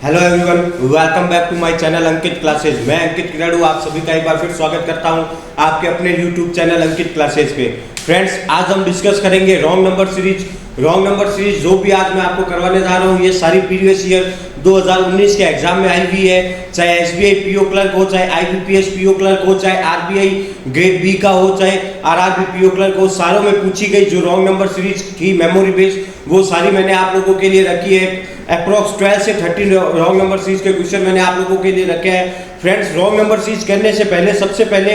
Hello everyone, welcome back to my channel Ankit classes. मैं अंकित किराड़ू आप सभी का एक बार फिर स्वागत करता हूं आपके अपने यूट्यूब चैनल अंकित क्लासेस पे। फ्रेंड्स, आज हम डिस्कस करेंगे wrong number series. Wrong number series जो भी आज मैं आपको करवाने जा रहा हूं, ये सारी प्रीवियस ईयर 2019 के एग्जाम में आई हुई है। चाहे एसबीआई पीओ क्लर्क हो, चाहे आईबीपीएस पीओ क्लर्क हो, चाहे आरबीआई ग्रेड बी का हो, चाहे आरआरबी पीओ क्लर्क हो, सारों में पूछी गई जो रॉन्ग नंबर सीरीज की मेमोरी बेस, वो सारी मैंने आप लोगों के लिए रखी है। अप्रॉक्स 12 से 13 रॉन्ग नंबर सीरीज के क्वेश्चन मैंने आप लोगों के लिए रखे हैं। फ्रेंड्स, रॉन्ग नंबर सीरीज करने से पहले सबसे पहले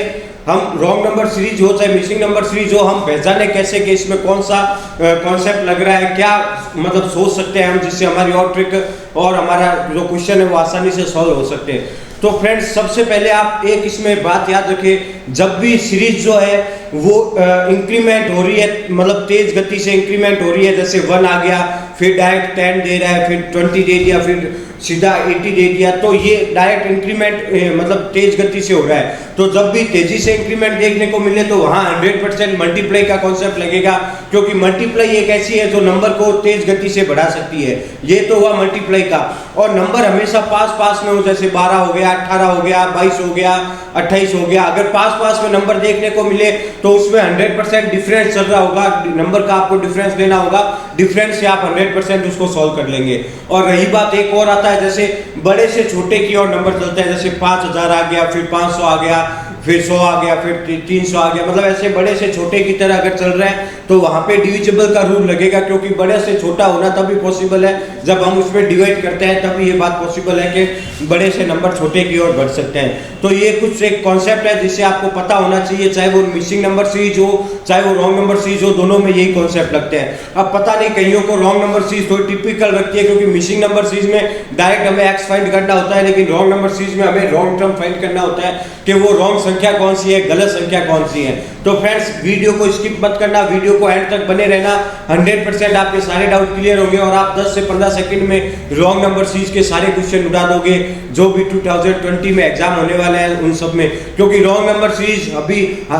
हम रॉन्ग नंबर सीरीज हो चाहे मिसिंग नंबर सीरीज हो, हम पहचाने कैसे कि इसमें कौन सा कॉन्सेप्ट लग रहा है, क्या मतलब सोच सकते हैं हम जिससे हमारी और ट्रिक और हमारा जो क्वेश्चन है वो आसानी से सॉल्व हो सकते हैं। तो फ्रेंड्स, सबसे पहले आप एक इसमें बात याद रखें, जब भी सीरीज जो है वो इंक्रीमेंट हो रही है, मतलब तेज गति से इंक्रीमेंट हो रही है, जैसे 1 आ गया, फिर डायरेक्ट 10 दे रहा है, फिर 20 दे दिया, फिर सीधा 80 दे दिया, तो ये डायरेक्ट इंक्रीमेंट मतलब तेज गति से हो रहा है। तो जब भी तेजी से इंक्रीमेंट देखने को मिले तो वहाँ 100% मल्टीप्लाई का कॉन्सेप्ट लगेगा, क्योंकि मल्टीप्लाई एक ऐसी है जो नंबर को तेज गति से बढ़ा सकती है। ये तो हुआ मल्टीप्लाई का। और नंबर हमेशा पास में हो, जैसे 12 हो गया, 18 हो गया, 22 हो गया, 28 हो गया। अगर पास में नंबर देखने को मिले तो उसमें 100% डिफरेंस चल रहा होगा, नंबर का आपको डिफरेंस लेना होगा, डिफरेंस से आप 100% उसको सॉल्व कर लेंगे। और रही बात एक और आता है, जैसे बड़े से छोटे की ओर नंबर चलते हैं, जैसे 5000 आ गया, फिर 500 आ गया, फिर 100 आ गया, फिर 300 आ गया, मतलब ऐसे बड़े से छोटे की तरह अगर चल रहे हैं तो वहां पे डिविजिबल का रूल लगेगा, क्योंकि बड़े से छोटा होना तभी पॉसिबल है जब हम उसमें डिवाइड करते हैं, तभी ये बात पॉसिबल है कि बड़े से नंबर छोटे की ओर बढ़ सकते हैं। तो ये कुछ एक कॉन्सेप्ट है जिससे आपको पता होना चाहिए, चाहे वो मिसिंग नंबर सीरीज हो चाहे वो रॉन्ग नंबर सीरीज हो, दोनों में यही कॉन्सेप्ट लगते हैं। अब पता नहीं कईयों को रॉन्ग नंबर सीरीज थोड़ी टिपिकल लगती है, क्योंकि मिसिंग नंबर सीरीज में डायरेक्ट हमें एक्स फाइंड करना होता है, लेकिन रॉन्ग नंबर सीरीज में हमें रॉन्ग टर्म फाइंड करना होता है कि वो रॉन्ग संख्या कौन सी है, गलत संख्या कौन सी है। तो फ्रेंड्स, वीडियो को स्किप मत करना, वीडियो को एंड तक बने रहना, 100% आपके सारे डाउट क्लियर होंगे और आप 10 से 15 सेकंड में रॉन्ग नंबर सीरीज के सारे क्वेश्चन उड़ा दोगे जो भी 2020 में एग्जाम होने वाले हैं उन सब में, क्योंकि रॉन्ग नंबर सीरीज अभी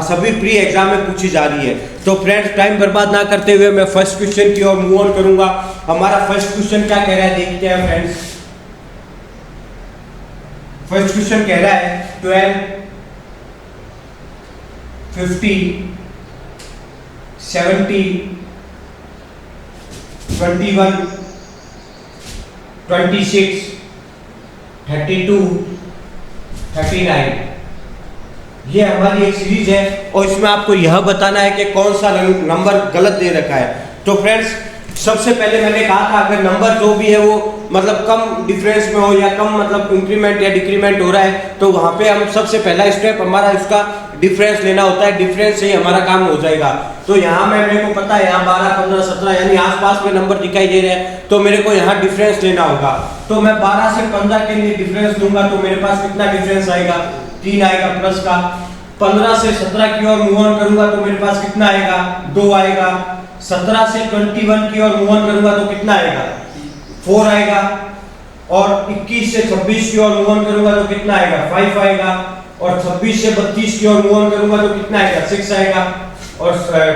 सभी प्री एग्जाम में पूछी जा रही है। तो फ्रेंड्स, टाइम बर्बाद ना करते हुए मैं फर्स्ट क्वेश्चन की ओर मूव ऑन करूंगा। हमारा फर्स्ट क्वेश्चन क्या कह रहा है देखते हैं फ्रेंड्स। फर्स्ट क्वेश्चन कह रहा है 12, 50, 70, 21, 26, 32, 39। ये हमारी एक सीरीज है और इसमें आपको यह बताना है कि कौन सा नंबर गलत दे रखा है। तो फ्रेंड्स, सबसे पहले मैंने कहा था अगर नंबर जो भी है वो मतलब कम डिफरेंस में हो या कम मतलब इंक्रीमेंट या डिक्रीमेंट हो रहा है, तो वहां पे हम सबसे पहला स्टेप हमारा इसका डिफरेंस लेना होता है, डिफरेंस से ही हमारा काम हो जाएगा। तो यहाँ मेरे को पता है यहाँ 12, 15, 17 यानी आसपास में नंबर दिखाई दे रहे हैं, तो मेरे को यहाँ डिफरेंस लेना होगा। तो मैं 12 से 15 के लिए डिफरेंस दूंगा, तो मेरे पास कितना डिफरेंस आएगा, 3 आएगा प्लस का। 15 से 17 की ओर मूव ऑन करूंगा तो मेरे पास कितना आएगा, 2 आएगा। 17 से 21 की ओर मूव ऑन करूंगा तो कितना आएगा, 4 आएगा। और 21 से 26 की ओर मूव ऑन करूंगा तो कितना आएगा, 5 आएगा। और 26 से 32 की ओर मूव ऑन करूंगा तो कितना आएगा, 6 आएगा। और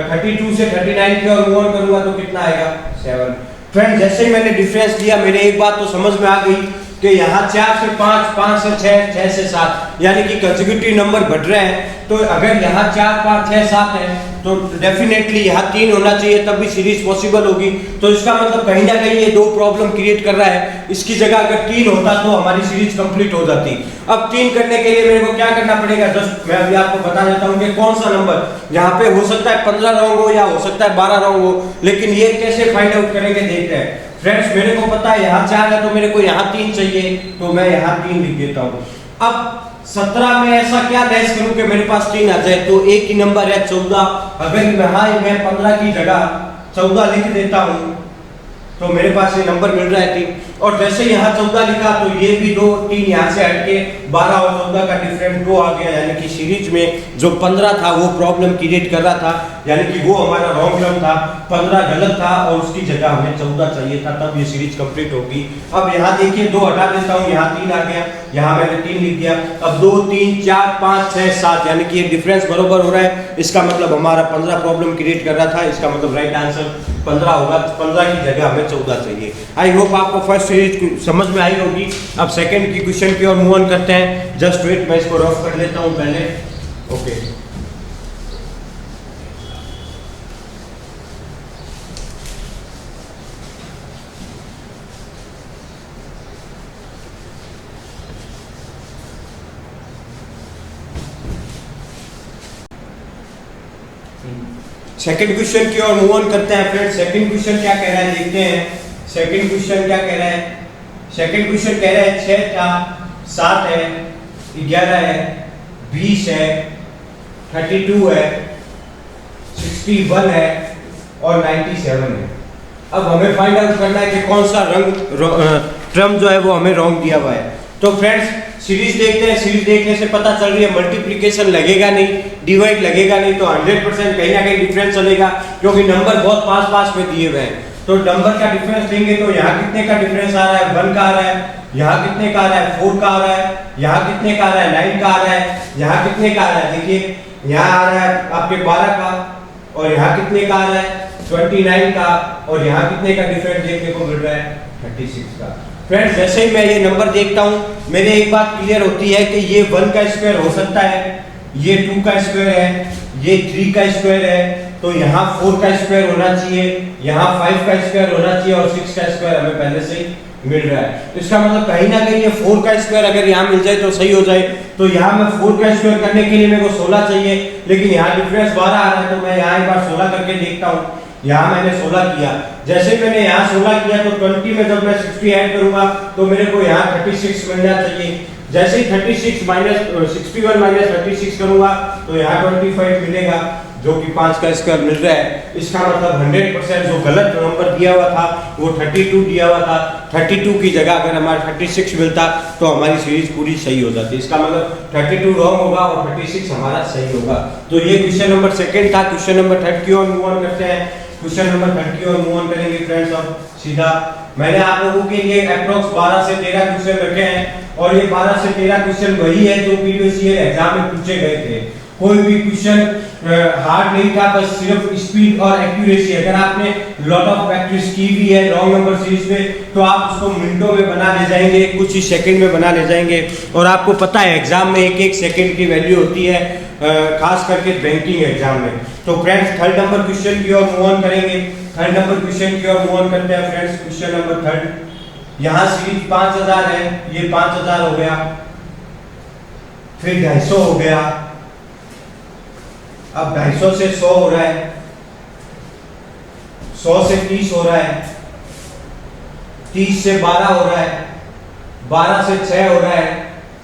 32 से 39 की ओर मूव ऑन करूंगा तो कितना आएगा, 7। फ्रेंड, जैसे ही मैंने डिफरेंस लिया मेरे एक बात तो समझ में आ गई कि यहाँ 4 से 5, 5 से 6, 6 से 7 यानी कि कंसेक्यूटिव नंबर बढ़ रहे हैं। तो अगर यहाँ 4, 5, 6, 7 है तो डेफिनेटली यहाँ 3 होना चाहिए, तब भी सीरीज पॉसिबल होगी। तो इसका मतलब कहीं ना कहीं ये 2 प्रॉब्लम क्रिएट कर रहा है। इसकी जगह अगर 3 होता तो हमारी सीरीज कंप्लीट हो जाती। अब 3 करने के लिए मेरे को क्या करना पड़ेगा, जस्ट मैं अभी आपको बता देता हूँ कि कौन सा नंबर यहाँ पे हो सकता है 15 रॉन्ग हो या हो सकता है 12 रॉन्ग हो, लेकिन ये कैसे फाइंड आउट करेंगे देखते हैं। फ्रेंड्स, मेरे को पता है यहाँ 4 है तो मेरे को यहाँ 3 चाहिए, तो मैं यहाँ 3 लिख देता हूँ। अब 17 में ऐसा क्या डैश करूं कि मेरे पास 3 आ जाए, तो एक ही नंबर है 14। अगर मैं 15 की जगह 14 लिख देता हूं तो मेरे पास ये नंबर मिल रहा है 3। और जैसे यहाँ 14 लिखा तो ये भी 2, 3 यहाँ से हटके 12 और 14 का डिफरेंस 2 आ गया, यानी कि सीरीज में जो 15 था वो प्रॉब्लम क्रिएट कर रहा था, यानी कि वो हमारा रॉन्ग टर्म था, 15 गलत था और उसकी जगह हमें 14 चाहिए था, तब ये सीरीज कंप्लीट होगी। अब यहाँ देखिए 2 हटा देता हूँ, यहाँ 3 आ गया, यहाँ मैंने 3 लिख दिया। अब 2, 3, 4, 5, 6, 7 यानी कि ये डिफरेंस बरोबर हो रहा है। इसका मतलब हमारा 15 प्रॉब्लम क्रिएट कर रहा था, इसका मतलब राइट आंसर 15 होगा, 15 की जगह हमें 14 चाहिए। आई होप आपको फर्स्ट सीरीज समझ में आई होगी। अब सेकंड की क्वेश्चन की ओर मूव ऑन करते हैं। जस्ट वेट, मैं इसको रफ कर लेता हूं पहले। ओके, सेकंड क्वेश्चन की ओर मूव ऑन करते हैं फ्रेंड्स। सेकंड क्वेश्चन क्या कह रहा है देखते हैं। सेकंड क्वेश्चन क्या कह रहा है? सेकंड क्वेश्चन कह रहा है 6 था, 7 है, 11 है, 20 है, 32 है, 61 है और 97 है। अब हमें फाइंड आउट करना है कि कौन सा टर्म जो है वो हमें रॉन्ग दिया हुआ है। तो फ्रेंड्स सीरीज देखते हैं। सीरीज देखने से पता चल रही है मल्टीप्लिकेशन लगेगा नहीं, डिवाइड लगेगा नहीं, तो 100% कहीं ना कहीं डिफरेंस चलेगा, क्योंकि नंबर बहुत पास पास में दिए हुए हैं। तो नंबर का डिफरेंस लेंगे तो यहाँ कितने का डिफरेंस आ रहा है? 1 का आ रहा है। यहाँ कितने का आ रहा है? 4 का आ रहा है। यहाँ कितने का आ रहा है? 9 का आ रहा है। यहाँ कितने का आ रहा है? देखिए यहाँ आ रहा है आपके 12 का, और यहाँ कितने का आ रहा है? 29 का, और यहाँ कितने का डिफरेंस देखने को मिल रहा है? 36 का। फ्रेंड्स जैसे ही मैं ये नंबर देखता हूँ, मेरे एक बात क्लियर होती है कि ये 1 का स्क्वायर हो सकता है, ये 2 का स्क्वायर है, ये 3 का स्क्वायर है, तो यहाँ 4 का स्क्वायर होना चाहिए, यहाँ 5 का स्क्वायर होना चाहिए, और 6 का स्क्वायर हमें पहले से ही मिल रहा है। तो इसका मतलब कहीं ना कहीं ये 4 का स्क्वायर अगर यहाँ मिल जाए तो सही हो जाए। तो यहाँ मैं 4 का स्क्वायर करने के लिए मेरे को 16 चाहिए, लेकिन यहाँ डिफरेंस 12 आ रहा है, तो मैं यहाँ एक बार 16 करके देखता हूँ। यहाँ मैंने 16 किया। जैसे मैंने यहाँ 16 किया तो 20 में जब मैं 60 ऐड करूंगा तो मेरे को यहाँ 36 मिलना चाहिए। जैसे ही 36 माइनस 61 माइनस 36 करूंगा तो यहाँ 25 मिलेगा, जो कि 5 का स्क्वायर मिल रहा है। इसका मतलब 100% जो गलत नंबर दिया हुआ था वो 32 दिया हुआ था। 32 की जगह अगर हमारा 36 मिलता तो हमारी सीरीज पूरी सही हो जाती। इसका मतलब 32 रॉन्ग होगा और 36 हमारा सही होगा। तो ये क्वेश्चन नंबर सेकंड था। क्वेश्चन नंबर थर्ड की ओर मूव ऑन करते हैं। क्वेश्चन नंबर 30 की ओर मूव ऑन करेंगे फ्रेंड्स। अब सीधा मैंने आप लोगों के लिए अप्रॉक्स 12 से 13 क्वेश्चन रखे हैं, और ये 12 से 13 क्वेश्चन वही है जो प्रीवियस ईयर एग्जाम में पूछे गए थे। कोई भी क्वेश्चन हार्ड नहीं था, बस सिर्फ स्पीड और एक्यूरेसी। अगर आपने लॉट ऑफ प्रैक्टिस की भी है रॉन्ग नंबर सीरीज में तो आप उसको मिनटों में बना ले जाएंगे, कुछ ही सेकंड में बना ले जाएंगे। और आपको पता है एग्जाम में एक एक सेकंड की वैल्यू होती है, खास करके बैंकिंग एग्जाम में। तो फ्रेंड्स थर्ड नंबर क्वेश्चन की ओर मूव ऑन करेंगे। थर्ड नंबर क्वेश्चन की ओर मूव ऑन करते हैं फ्रेंड्स। क्वेश्चन नंबर थर्ड, यहाँ सीरीज 5000 है, ये 5000 हो गया, फिर 250 हो गया, अब 250 से 100 हो रहा है, 100 से 30 हो रहा है, 30 से 12 हो रहा है, 12 से 6 हो रहा है,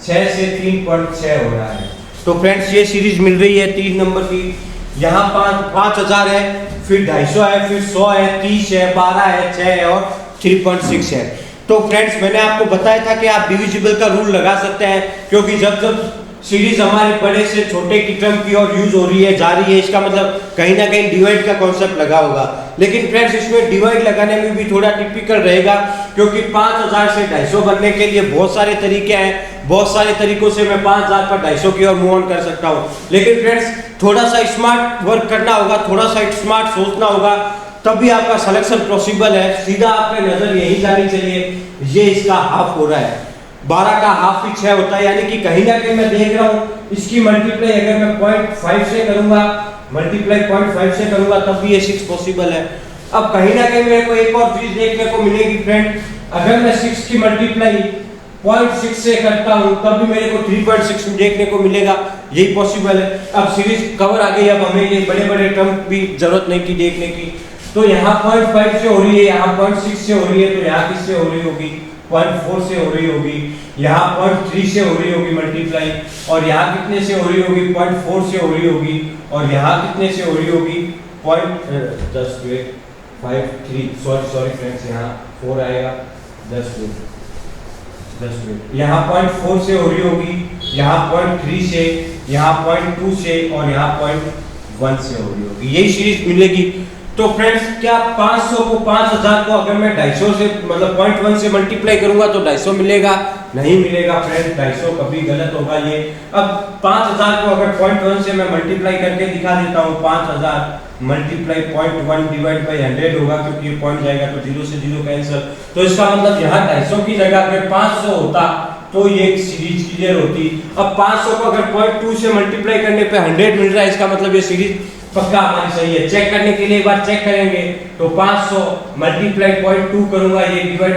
6 से 3.6 हो रहा है। तो फ्रेंड्स ये सीरीज मिल रही है 3 नंबर की। यहाँ 5000 है, फिर 250 है, फिर 100 है, 30 है, 12 है, 6 है और 3.6 है। तो फ्रेंड्स मैंने आपको बताया था कि आप डिविजिबल का रूल लगा सकते हैं, क्योंकि जब जब सीरीज हमारे बड़े से छोटे की टर्म की ओर यूज हो रही है, जा रही है, इसका मतलब कहीं ना कहीं डिवाइड का कॉन्सेप्ट लगा होगा। लेकिन फ्रेंड्स इसमें डिवाइड लगाने में भी थोड़ा टिपिकल रहेगा, क्योंकि 5000 से 250 बनने के लिए बहुत सारे तरीके हैं। बहुत सारे तरीकों से मैं 5000 पर 250 की ओर मूव ऑन कर सकता हूँ। लेकिन फ्रेंड्स थोड़ा सा स्मार्ट वर्क करना होगा, थोड़ा सा स्मार्ट सोचना होगा, तभी आपका सिलेक्शन पॉसिबल है। सीधा आपकी नजर यही जानी चाहिए, ये इसका हाफ हो रहा है, 12 का हाफ ही 6 होता है, यानी कि कहीं ना कहीं मैं देख रहा हूँ इसकी मल्टीप्लाई अगर मैं 0.5 से करूंगा, मल्टीप्लाई 0.5 से करूंगा तब भी ये 6 पॉसिबल है। अब कहीं ना कहीं मेरे को एक और चीज देखने को मिलेगी फ्रेंड, अगर मैं 6 की मल्टीप्लाई 0.6 से करता हूँ तब भी मेरे को 3.6 देखने को मिलेगा, यही पॉसिबल है। अब सीरीज कवर आ गई, अब हमें ये बड़े बड़े टर्म भी जरूरत नहीं की देखने की। तो यहाँ 0.5 से हो रही है, यहाँ 0.6 से हो रही है, तो यहाँ किससे हो रही होगी? 0.4 से हो रही होगी, यहाँ 0.3 से हो रही होगी मल्टीप्लाई, और यहाँ कितने से हो रही होगी? 0.4 से हो रही होगी, और यहाँ कितने से हो रही होगी? जस्ट वेट 5 3 सॉरी फ्रेंड्स, यहाँ 4 आएगा, जस्ट वेट यहाँ 0.4 से हो रही होगी, यहाँ 0.3 से, यहाँ 0.2 से, और यहाँ 0.1 से हो रही होगी, यही सीरीज मिलेगी। तो फ्रेंड्स क्या 500 को 5000 को अगर मैं 250 से मतलब 0.1 से मल्टीप्लाई करूंगा तो 250 मिलेगा, नहीं मिलेगा फ्रेंड्स, 250 कभी गलत होगा ये। अब 5000 को अगर 0.1 से मैं मल्टीप्लाई करके दिखा देता हूँ, 5000 मल्टीप्लाई 0.1 डिवाइड बाई 100 होगा, क्योंकि ये पॉइंट जाएगा तो 0 से 0 कैंसिल। तो इसका मतलब यहाँ 250 की जगह अगर 500 होता तो ये सीरीज क्लियर होती। अब 500 को अगर 0.2 से मल्टीप्लाई करने पे 100 मिल रहा है, इसका मतलब ये सीरीज पक्का हमारी सही है। चेक करने के लिए एक बार चेक करेंगे तो 500 मल्टीप्लाई 0.2 करूंगा, ये डिवाइड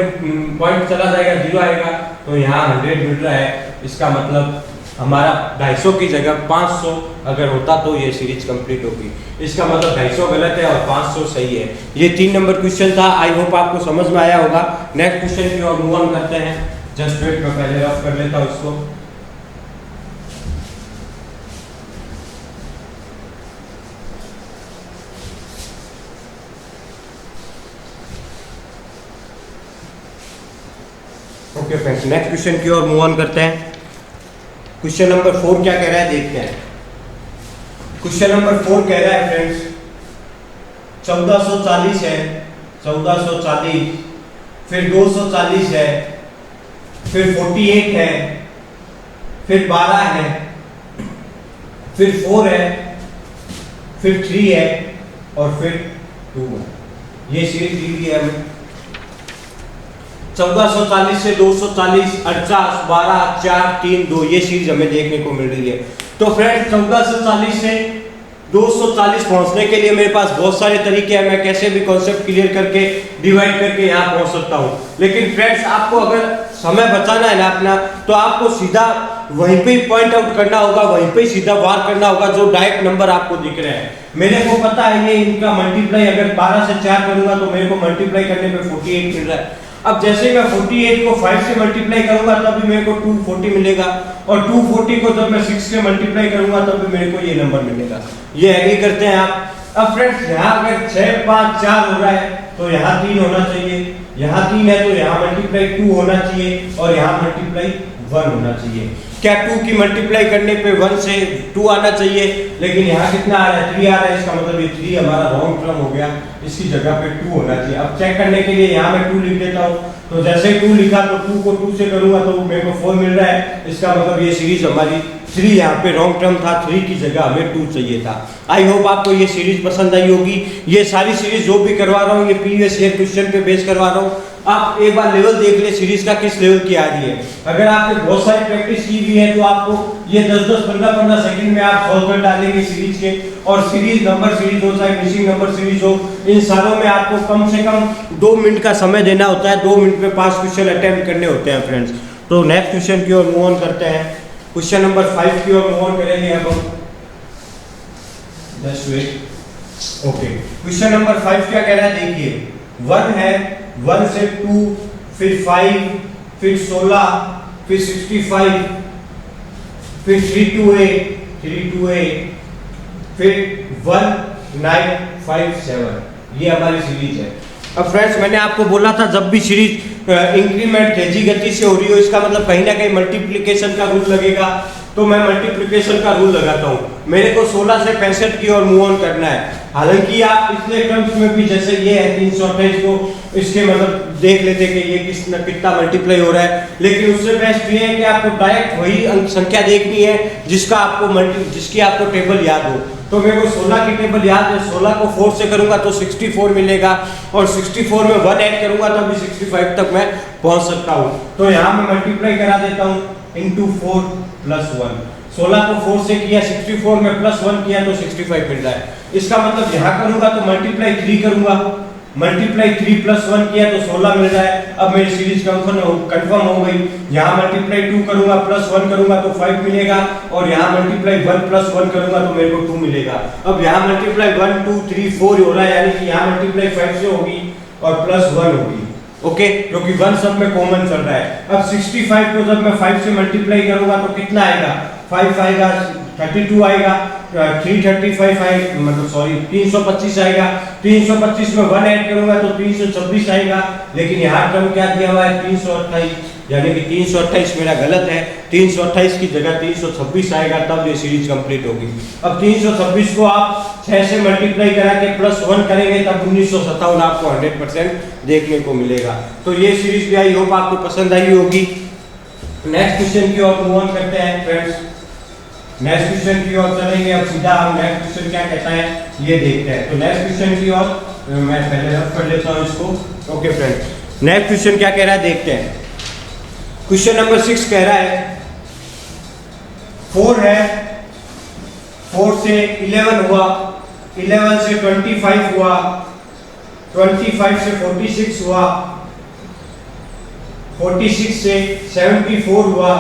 पॉइंट चला जाएगा, 0 आएगा, तो यहाँ 100 मिल रहा है। इसका मतलब हमारा 250 की जगह 500 अगर होता तो ये सीरीज कंप्लीट होगी। इसका मतलब 250 गलत है और 500 सही है। ये 3 नंबर क्वेश्चन था। आई होप आपको समझ में आया होगा। नेक्स्ट क्वेश्चन की ओर मूव ऑन करते हैं। जस्ट वेट, मैं पहले रफ कर लेता हूँ इसको। ओके फ्रेंड्स, नेक्स्ट क्वेश्चन की ओर मूव ऑन करते हैं। क्वेश्चन नंबर 4 क्या कह रहा है देखते हैं। क्वेश्चन नंबर 4 कह रहा है फ्रेंड्स 1440 है, 1440, फिर 240 है, फिर 48 है, फिर 12 है, फिर 4 है, फिर 3 है और फिर 2 है। ये सीरीज दी हुई है हमें। 1440 से 240, 48, 12, 4, 3, 2 ये सीरीज हमें देखने को मिल रही है। तो फ्रेंड्स 1440 से 240 पहुंचने के लिए मेरे पास बहुत सारे तरीके हैं। मैं कैसे भी कॉन्सेप्ट क्लियर करके डिवाइड करके यहाँ पहुंच सकता हूँ। लेकिन फ्रेंड्स आपको अगर समय बचाना है ना अपना, तो आपको सीधा वहीं पे पॉइंट आउट करना होगा, वहीं पे सीधा वार करना होगा जो डायरेक्ट नंबर आपको दिख रहे हैं। मेरे को पता है ये इनका मल्टीप्लाई अगर 12 से 4 करूंगा तो मेरे को मल्टीप्लाई करने पे 48 मिल रहा है। अब जैसे मैं 48 को 5 से मल्टीप्लाई करूंगा तब भी मेरे को 240 मिलेगा, और 240 को जब मैं 6 से मल्टीप्लाई करूंगा तब भी मेरे को ये नंबर मिलेगा। ये एग्री करते हैं आप? अब फ्रेंड्स यहाँ अगर 6, 5, 4 हो रहा है तो यहाँ 3 होना चाहिए, यहाँ 3 है तो यहाँ मल्टीप्लाई 2 होना चाहिए और यहाँ मल्टीप्लाई 1 होना चाहिए। क्या 2 की मल्टीप्लाई करने पे 1 से 2 आना चाहिए, लेकिन यहाँ कितना आ रहा है, 3 आ रहा है। इसका मतलब ये 3 हमारा रॉन्ग टर्म हो गया, इसकी जगह पे 2 होना चाहिए। अब चेक करने के लिए यहाँ मैं 2 लिख देता हूँ। तो जैसे 2 लिखा तो 2 को 2 से करूंगा तो मेरे को 4 मिल रहा है। इसका मतलब ये सीरीज हमारी 3 यहाँ पे रॉन्ग टर्म था, 3 की जगह हमें 2 चाहिए था। आई होप आपको ये सीरीज पसंद आई होगी। ये सारी सीरीज जो भी करवा रहा हूँ ये प्रीवियस ईयर क्वेश्चन पे बेस करवा रहा हूँ। आप एक बार लेवल देख ले सीरीज का किस लेवल की आ रही है। अगर आपने बहुत सारी प्रैक्टिस की हुई है तो आपको ये 10-10, 15-15 सेकंड में आप सॉल्व कर डालेंगे सीरीज के। और सीरीज नंबर सीरीज हो चाहे मिसिंग नंबर सीरीज हो, इन सारों में आपको कम से कम 2 मिनट का समय देना होता है। 2 मिनट में 5 क्वेश्चन अटेम्प्ट करने होते हैं फ्रेंड्स। तो नेक्स्ट क्वेश्चन की ओर मूव ऑन करते हैं। क्वेश्चन नंबर 5 की ओर मूव ऑन करेंगे अब हम। Just wait. Okay, question number 5 क्या कह रहा है देखिए। 1 है, 1 से 2, फिर 5, फिर 16, फिर 65, फिर 328, 328, फिर 1957। ये हमारी सीरीज है। अब फ्रेंड्स मैंने आपको बोला था जब भी सीरीज इंक्रीमेंट तेजी गति से हो रही हो, इसका मतलब कहीं ना कहीं मल्टीप्लिकेशन का रूल लगेगा। तो मैं मल्टीप्लिकेशन का रूल लगाता हूँ। मेरे को 16 से 65 की ओर मूव ऑन करना है। हालांकि आप पिछले टर्म्स में भी जैसे ये है 328 को, इसके मतलब देख लेते कि ये कितना मल्टीप्लाई हो रहा है। लेकिन उससे बेस्ट ये है कि आपको डायरेक्ट वही अंक संख्या देखनी है जिसकी आपको टेबल याद हो। तो मेरे को 16 की टेबल याद है। 16 को 4 से करूंगा तो 64 मिलेगा, और 64 में 1 ऐड करूंगा तब भी 65 तक मैं पहुंच सकता हूं। तो यहाँ मैं मल्टीप्लाई करा देता हूं इंटू 4 + 1। 16 को 4 से किया, 64 में +1 किया तो 65 मिल रहा है। इसका मतलब यहाँ करूंगा तो मल्टीप्लाई 3 करूंगा, मल्टीप्लाई 3 + 1 किया तो 16 मिल रहा है। अब मेरी सीरीज कंफर्म हो गई। यहाँ मल्टीप्लाई 2 करूंगा, +1 करूंगा तो 5 मिलेगा, और यहाँ मल्टीप्लाई 1 + 1 करूंगा तो मेरे को 2 मिलेगा। अब यहाँ मल्टीप्लाई 1, 2, 3, 4 हो रहा है, यानी कि यहाँ मल्टीप्लाई 5 से होगी और +1 होगी। ओके, क्योंकि 1 सब में कॉमन चल रहा है। अब 65 को जब मैं 5 से मल्टीप्लाई करूंगा तो कितना आएगा, 5 आएगा, 32 आएगा, 335 आएगा, मतलब सॉरी 325 आएगा। 325 में 1 ऐड करूंगा तो 326 आएगा। लेकिन यहाँ टर्म क्या दिया हुआ है, 328, यानी कि 328 मेरा गलत है। 328 की जगह 326 आएगा, तब ये सीरीज कंप्लीट होगी। अब 326 को आप 6 से मल्टीप्लाई करा के +1 करेंगे तब 1957 आपको 100% देखने को मिलेगा। तो ये सीरीज भी आई होप आपको पसंद आई होगी। नेक्स्ट क्वेश्चन की ओर मूव ऑन करते हैं फ्रेंड्स। नेक्स्ट क्वेश्चन की ओर चलेंगे। अब सीधा हम नेक्स्ट क्वेश्चन क्या कहता है ये देखते हैं। तो नेक्स्ट क्वेश्चन की ओर मैं पहले रफ कर लेता हूँ इसको। ओके फ्रेंड्स, नेक्स्ट क्वेश्चन क्या कह रहा है देखते हैं। क्वेश्चन नंबर 6 कह रहा है 4 है, 4 से 11 हुआ, 11 से 25 हुआ, 25 से 46 हुआ, 46 से 74 हुआ,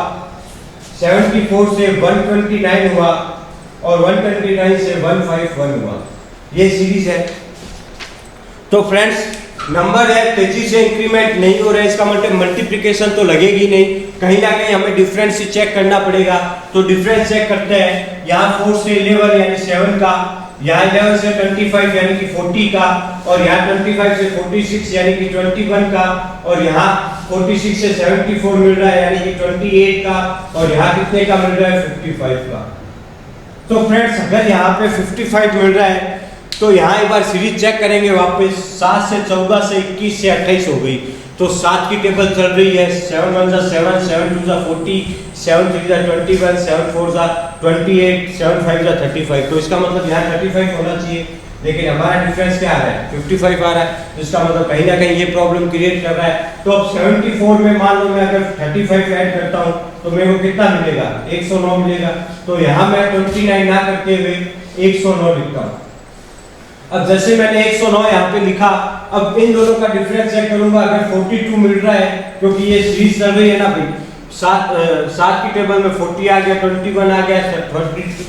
74 से 129 हुआ और 129 से 151 हुआ। ये सीरीज है। तो फ्रेंड्स नंबर है तेजी से इंक्रीमेंट नहीं हो रहा है, इसका मतलब मल्टीप्लिकेशन तो लगेगी नहीं, कहीं ना कहीं हमें डिफरेंस ही चेक करना पड़ेगा। तो डिफरेंस चेक करते हैं। यहाँ 4 से 11 यानी 7 का, यहाँ 11 से 25 यानी कि 40 का, और यहाँ 25 से 46 यानी कि 21 का, और यहाँ 46 से 74 मिल रहा है यानी कि 28 का, और यहाँ कितने का मिल रहा है 55 का। तो फ्रेंड्स अगर यहाँ पे 55 मिल रहा है तो यहाँ एक बार सीरीज चेक करेंगे वापस। 7 से 14 से 21 से 28 हो गई, तो 7 की टेबल चल रही है। 7 1 7, 7 2 40, 7 3 21, 7 4 28, 7 5 35। तो इसका मतलब यहाँ 35 होना चाहिए, लेकिन हमारा डिफरेंस क्या आ रहा है 55 आ रहा है। तो इसका मतलब कहीं ना कहीं ये प्रॉब्लम क्रिएट कर रहा है। तो अब 74 में मान लो मैं अगर 35 ऐड करता हूँ तो मेरे को कितना मिलेगा 109 मिलेगा। तो यहाँ मैं 29 ना करते हुए 109 लिखता हूँ। अब जैसे मैंने 109 यहाँ पे लिखा, अब इन दोनों का डिफरेंस चेक करूंगा। अगर 42 मिल रहा है क्योंकि ये सीरीज चल रही है ना भाई, 7 की टेबल में 40 आ गया, 21 आ गया,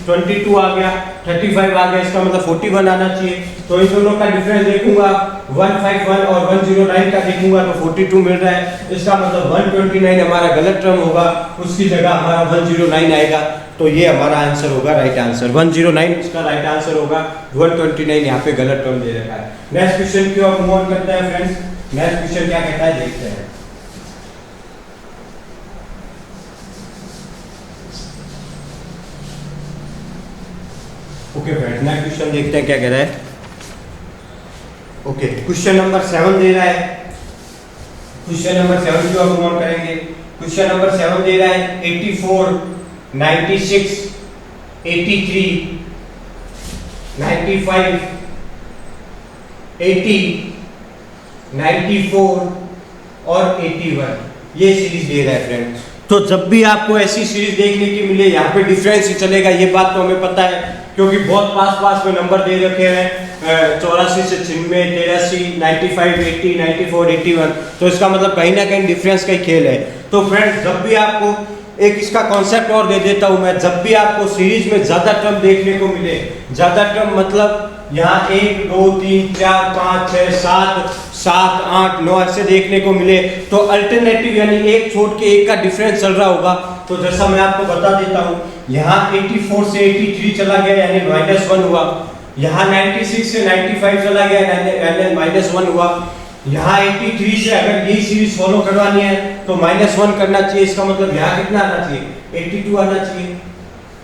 22 आ गया, 35 आ गया, इसका मतलब 41 आना चाहिए। तो इन दोनों का डिफरेंस देखूंगा 151 और 109 का देखूंगा तो 42 मिल रहा है। इसका मतलब 129 हमारा गलत टर्म होगा, उसकी जगह हमारा 109 आएगा। तो ये हमारा आंसर होगा, राइट आंसर 109 इसका राइट आंसर होगा। 129 यहाँ पे गलत टर्म दे रखा है। नेक्स्ट क्वेश्चन की ओर मूव ऑन करते हैं फ्रेंड्स। नेक्स्ट क्वेश्चन क्या कहता है देखते हैं। ओके फ्रेंड्स, नेक्स्ट क्वेश्चन देखते हैं क्या कह रहा है। ओके, क्वेश्चन नंबर 7 दे रहा है। क्वेश्चन नंबर 7 की ओर मूव ऑन करेंगे। क्वेश्चन नंबर 7 दे रहा है 84, 96, 83, 95, 80, 94 और 81। ये सीरीज दे रहा है फ्रेंड्स। तो जब भी आपको ऐसी सीरीज देखने की मिले यहाँ पे डिफरेंस ही चलेगा, ये बात तो हमें पता है क्योंकि बहुत पास में नंबर दे रखे हैं। 84 से 96, 83, 95, 80, 94, 81। तो इसका मतलब कहीं ना कहीं डिफरेंस का ही खेल है। तो फ्रेंड्स जब भी आपको एक इसका कॉन्सेप्ट और दे देता हूं मैं, जब भी आपको सीरीज में ज्यादा टर्म देखने को मिले, ज्यादा टर्म मतलब यहाँ 1 2 3 4 5 6 7 7 8 9 ऐसे देखने को मिले, तो अल्टरनेटिव यानी एक छोड़ के एक का डिफरेंस चल रहा होगा। तो जैसा मैं आपको बता देता हूँ, यहाँ 84 से 83 चला गया यानी -1 हुआ, यहाँ 96 से 95 चला गया यानी -1 हुआ, यहाँ 83 से अगर यही सीरीज फॉलो करवानी है तो -1 करना चाहिए। इसका मतलब यहाँ कितना आना चाहिए 82 आना चाहिए,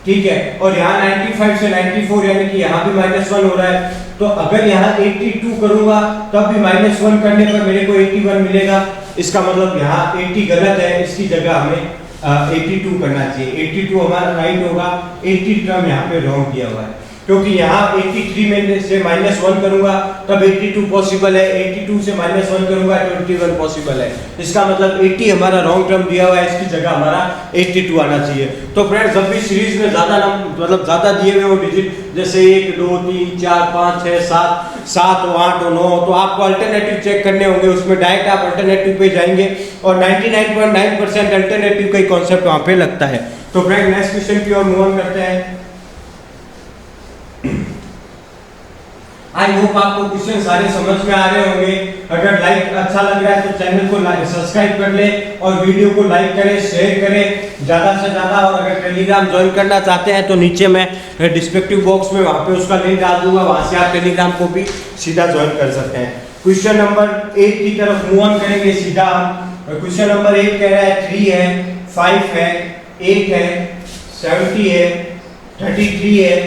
ठीक है। और यहाँ 95 से 94 यानी कि यहाँ भी -1 हो रहा है। तो अगर यहाँ 82 करूंगा तब भी -1 करने पर मेरे को 81 मिलेगा। इसका मतलब यहाँ 80 गलत है, इसकी जगह हमें 82 करना चाहिए। 82 हमारा राइट होगा, 80 टर्म यहाँ पे रॉन्ग किया हुआ है क्योंकि यहाँ 83 में से -1 करूंगा तब 82 पॉसिबल है, 82 से -1 करूंगा 21 पॉसिबल है। इसका मतलब 80 हमारा रॉन्ग टर्म दिया हुआ है, इसकी जगह हमारा 82 आना चाहिए। तो फ्रेंड्स जब भी सीरीज में ज्यादा मतलब ज्यादा दिए हुए हो डिजिट, जैसे 1 2 3 4 5 6 7 7 8 9, तो आपको अल्टरनेटिव चेक करने होंगे। उसमें डायरेक्ट आप अल्टरनेटिव पे जाएंगे और 99.9% अल्टरनेटिव का ही कॉन्सेप्ट वहां पे लगता है। तो फ्रेंड नेक्स्ट क्वेश्चन की ओर मूव ऑन करते हैं। आई होप आपको क्वेश्चन सारे समझ में आ रहे होंगे। अगर लाइक अच्छा लग रहा है तो चैनल को सब्सक्राइब कर ले और वीडियो को लाइक करें, शेयर करें ज्यादा से ज्यादा। और अगर टेलीग्राम ज्वाइन करना चाहते हैं तो नीचे मैं डिस्क्रिप्टिव बॉक्स में वहां पे उसका लिंक डाल दूंगा, वहां से आप टेलीग्राम को भी सीधा ज्वाइन कर सकते हैं। क्वेश्चन नंबर 8 की तरफ मूव ऑन करेंगे सीधा हम। क्वेश्चन नंबर 8 कह रहा है 3 है, 5 है, 8 है, 70 है, 33 है,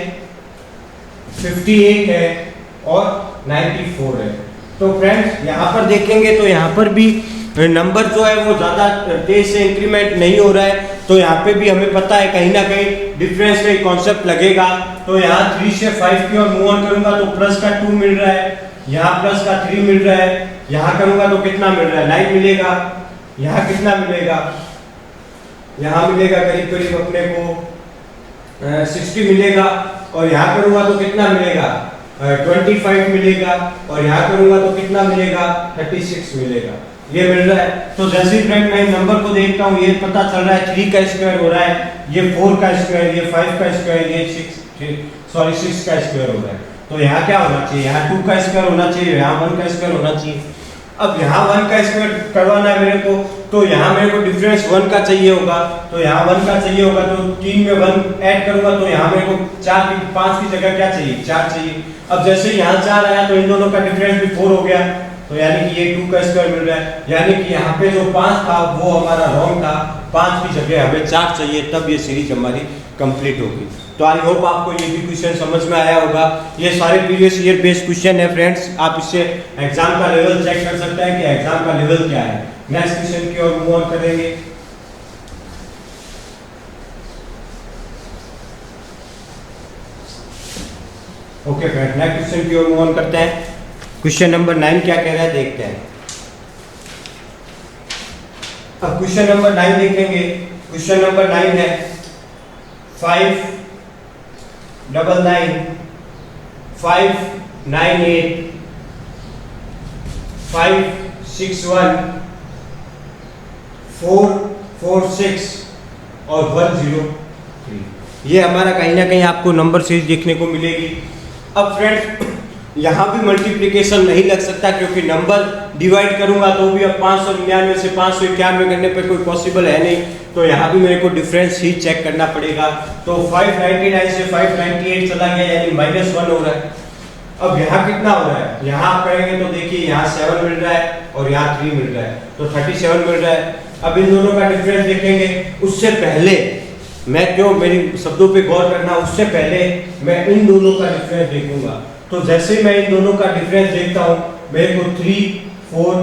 58 है और 94 है। तो फ्रेंड्स यहाँ पर देखेंगे तो यहाँ पर भी नंबर जो है वो ज़्यादा तेज से इंक्रीमेंट नहीं हो रहा है, तो यहाँ पे भी हमें पता है कहीं ना कहीं डिफरेंस का एक कॉन्सेप्ट लगेगा। तो यहाँ 3 से 5 की ओर मूव ऑन करूंगा तो प्लस का 2 मिल रहा है, यहाँ प्लस का 3 मिल रहा है, यहाँ करूंगा तो कितना मिल रहा है 9 मिलेगा, यहाँ कितना मिलेगा, यहाँ मिलेगा करीब करीब अपने को 60 मिलेगा, और यहाँ करूंगा तो कितना मिलेगा 25 मिलेगा, और यहाँ करूंगा तो कितना मिलेगा 36 मिलेगा, ये मिल रहा है। तो जैसे ही फ्रेंड मैं नंबर को देखता हूँ ये पता चल रहा है 3 का स्क्वायर हो रहा है, ये 4 का स्क्वायर, ये 5 का स्क्वायर, ये 6 का स्क्वायर हो रहा है। तो यहाँ क्या होना चाहिए, यहाँ 2 का स्क्वायर होना चाहिए, यहाँ 1 का स्क्वायर होना चाहिए। अब यहाँ 1 का स्क्वायर करवाना है मेरे को, तो यहाँ मेरे को डिफरेंस 1 का चाहिए होगा, तो यहाँ 1 का चाहिए होगा, तो 3 में 1 ऐड करूंगा तो यहाँ मेरे को 5 की जगह क्या चाहिए 4 चाहिए। अब जैसे यहाँ 4 आया तो इन दोनों का डिफरेंस भी 4 हो गया, तो यानी कि ये 2 का स्क्वायर मिल रहा है, यानी कि यहाँ पे जो 5 था वो हमारा रॉन्ग था, 5 की जगह हमें 4 चाहिए, तब ये सीरीज हमारी कंप्लीट होगी। तो आई होप आपको ये भी क्वेश्चन समझ में आया होगा। ये सारे प्रीवियस ईयर बेस्ड क्वेश्चन है फ्रेंड्स, आप इससे एग्जाम का लेवल चेक कर सकते हैं कि एग्जाम का लेवल क्या है। नेक्स्ट क्वेश्चन की ओर मूव ऑन करेंगे। ओके फ्रेंड्स, नेक्स्ट क्वेश्चन की ओर मूव ऑन करते हैं। क्वेश्चन नंबर 9 क्या कह रहा है देखते हैं। अब क्वेश्चन नंबर 9 देखेंगे। क्वेश्चन नंबर 9 है 5 9 9 5 9 8 5 6 1 4 4 6 और 1 0 3। ये हमारा कहीं ना कहीं आपको नंबर सीरीज देखने को मिलेगी। अब फ्रेंड्स यहाँ भी मल्टीप्लिकेशन नहीं लग सकता, क्योंकि नंबर डिवाइड करूंगा तो भी अब 599 से 591 करने पर कोई पॉसिबल है नहीं, तो यहाँ भी मेरे को डिफरेंस ही चेक करना पड़ेगा। तो 599 से 598 चला गया, यानी -1 हो रहा है। अब यहाँ कितना हो रहा है, यहाँ आप करेंगे तो देखिए यहाँ 7 मिल रहा है और यहाँ 3 मिल रहा है, तो 37 मिल रहा है। अब इन दोनों का डिफरेंस देखेंगे। उससे पहले मैं क्यों मेरी शब्दों पे गौर करना, उससे पहले मैं इन दोनों का डिफरेंस देखूंगा। तो जैसे मैं इन दोनों का डिफरेंस देखता हूँ मेरे को 3 4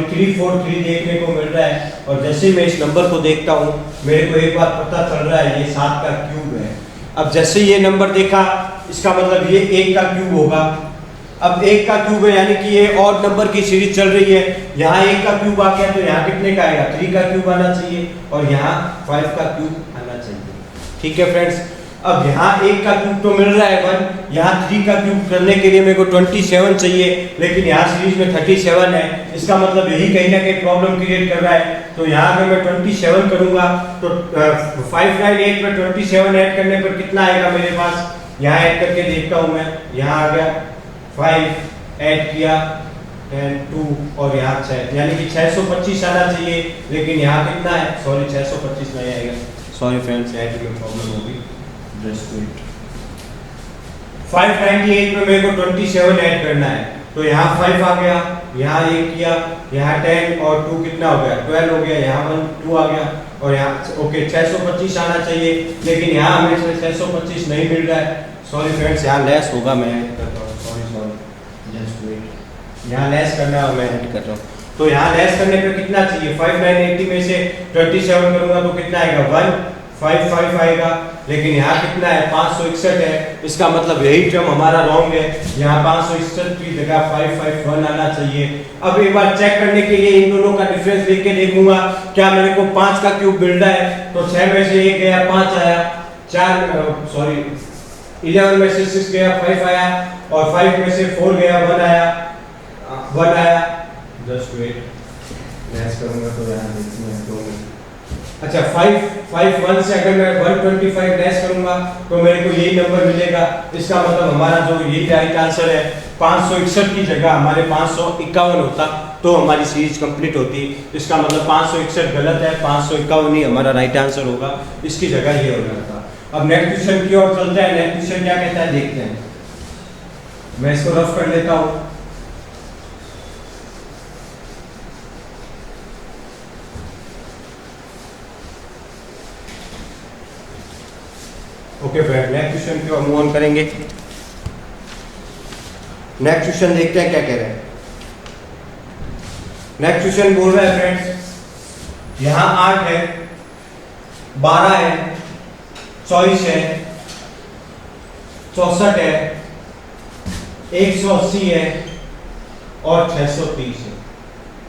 3 देखने को मिल रहा है, और जैसे मैं इस नंबर को देखता हूँ मेरे को एक बात पता चल रहा है, ये 7 का क्यूब है। अब जैसे ये नंबर देखा इसका मतलब ये 1 का क्यूब होगा। अब 1 का क्यूब है यानी कि ये ऑड नंबर की सीरीज चल रही है, यहाँ 1 का क्यूब आ गया तो यहाँ कितने का आएगा 3 का क्यूब आना चाहिए, और यहाँ 5 का क्यूब आना चाहिए। ठीक है फ्रेंड्स, अब यहाँ 1 का क्यूब तो मिल रहा है 1, यहाँ 3 का क्यूब करने के लिए मेरे को 27 चाहिए, लेकिन यहाँ सीरीज में 37 है, इसका मतलब यही कहीं ना कहीं प्रॉब्लम क्रिएट कर रहा है। तो यहाँ अगर मैं 27 करूंगा तो 598 में 27 ऐड करने पर कितना आएगा मेरे पास, यहाँ ऐड करके देखता हूँ मैं, यहाँ आ गया 5 ऐड किया 10 2 और यहाँ 6, यानी कि 625 आना चाहिए, लेकिन यहाँ कितना है, सॉरी 625 नहीं आएगा, सॉरी फ्रेंड्स ऐड में प्रॉब्लम होगी। 598 में मेरे को 27 ऐड करना है, तो यहाँ 5 आ गया, यहाँ 1 किया, यहाँ 10 और 2 कितना हो गया 12 हो गया, यहाँ 1 2 आ गया, और यहाँ ओके 625 आना चाहिए, लेकिन यहाँ हमें 625 नहीं मिल रहा है। सॉरी फ्रेंड्स, यहाँ लेस होगा, मैं ऐड कर रहा हूँ, सॉरी जस्ट वेट, यहाँ लेस करना है और मैं ऐड कर रहा हूँ। तो यहाँ लेस करने पे कितना चाहिए, 5980 में से 27 करूंगा तो कितना आएगा 155 आएगा, लेकिन यहाँ कितना है 561 है, इसका मतलब यही टर्म हमारा रॉन्ग है, यहाँ 561 की जगह 551 आना चाहिए। अब एक बार चेक करने के लिए इन दोनों का डिफरेंस लेके देखूंगा क्या मेरे को 5 का क्यूब मिल रहा है, तो 6 में से 1 गया 5 आया, 11 में से 6 गया 5 आया, और 5 में से 4 गया 1 आया। जस्ट वेट, मैच करूंगा तो यहाँ देखना है 2 मिनट। अच्छा 551 से अगर मैं 125 लेस करूंगा तो मेरे को यही नंबर मिलेगा, इसका मतलब हमारा जो यही राइट आंसर है। 561 की जगह हमारे 551 होता तो हमारी सीरीज कंप्लीट होती, इसका मतलब 561 गलत है, 551 ही हमारा राइट आंसर होगा, इसकी जगह ये होना था। अब नेक्स्ट क्वेश्चन की ओर चलते हैं। नेक्स्ट क्वेश्चन क्या कहता है देखते हैं, मैं इसको रफ कर लेता हूँ। ओके फ्रेंड, नेक्स्ट क्वेश्चन की ओर मूव ऑन करेंगे। नेक्स्ट क्वेश्चन देखते हैं क्या कह रहे हैं। नेक्स्ट क्वेश्चन बोल रहा है फ्रेंड्स, यहाँ 8 है, 12 है, 24 है, 64 है, 180 है और 630 है।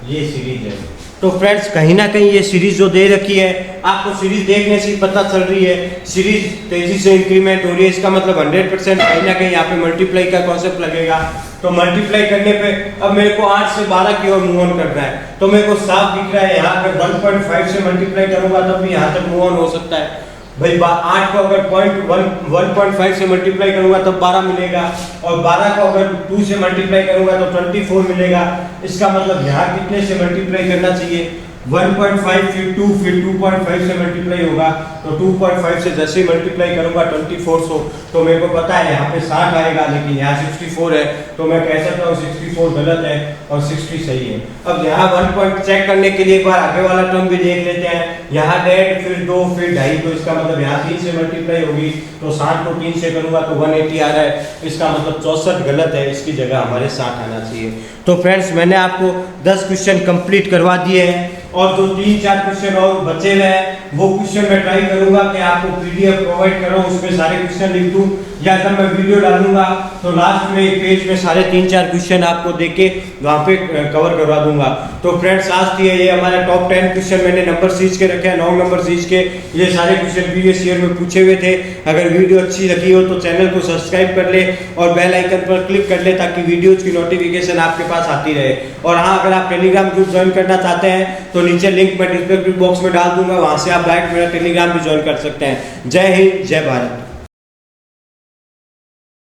ये सीरीज है। तो फ्रेंड्स कहीं ना कहीं ये सीरीज जो दे रखी है, आपको सीरीज देखने से ही पता चल रही है सीरीज तेजी से इंक्रीमेंट हो रही है। इसका मतलब 100% कहीं ना कहीं यहाँ पे मल्टीप्लाई का कॉन्सेप्ट लगेगा। तो मल्टीप्लाई करने पे अब मेरे को 8 से 12 की ओर मूव ऑन करना है, तो मेरे को साफ दिख रहा है यहाँ पे 1.5 से मल्टीप्लाई करूंगा तब भी यहाँ तक मूव ऑन हो सकता है भाई। 8 को अगर 1.5 से मल्टीप्लाई करूंगा तब 12 मिलेगा, और 12 को अगर 2 से मल्टीप्लाई करूंगा तो 24 मिलेगा। इसका मतलब यहाँ कितने से मल्टीप्लाई करना चाहिए? 1.5 फिर 2 फिर 2.5 से मल्टीप्लाई होगा, तो 2.5 से जैसे ही मल्टीप्लाई करूंगा 2400, तो मेरे को पता है यहाँ पे 60 आएगा, लेकिन यहाँ 64 है, तो मैं कह सकता हूँ 64 गलत है और 60 सही है। अब यहाँ 1 पॉइंट चेक करने के लिए एक बार आगे वाला टर्म भी देख लेते हैं। यहाँ 1.5 फिर 2 फिर 2.5, तो इसका मतलब यहाँ 3 से मल्टीप्लाई होगी, तो 60 को 3 से करूंगा तो 180 आ रहा है। इसका मतलब 64 गलत है, इसकी जगह हमारे 60 आना चाहिए। तो फ्रेंड्स मैंने आपको 10 क्वेश्चन कंप्लीट करवा दिए हैं, और जो 3-4 क्वेश्चन और बचे हुए हैं वो क्वेश्चन मैं ट्राई करूंगा कि आपको पीडीएफ प्रोवाइड करूं, उसमें सारे क्वेश्चन लिख दूं, या जब मैं वीडियो डालूंगा तो लास्ट में एक पेज में सारे 3-4 क्वेश्चन आपको देके वहां पे कवर करवा दूंगा। तो फ्रेंड्स आज थी ये हमारा टॉप 10 क्वेश्चन मैंने नंबर सीरीज के रखे हैं, 9 नंबर सीरीज के। ये सारे क्वेश्चन प्रीवियस ईयर में पूछे हुए थे। अगर वीडियो अच्छी लगी हो तो चैनल को सब्सक्राइब कर ले और बेल आइकन पर क्लिक कर ले, ताकि वीडियोज की नोटिफिकेशन आपके पास आती रहे। और हाँ, अगर आप टेलीग्राम ग्रुप ज्वाइन करना चाहते हैं तो नीचे लिंक मैं डिस्क्रिप्शन बॉक्स में डाल दूंगा, वहां से आप डायरेक्ट मेरा टेलीग्राम भी ज्वाइन कर सकते हैं। जय हिंद, जय भारत।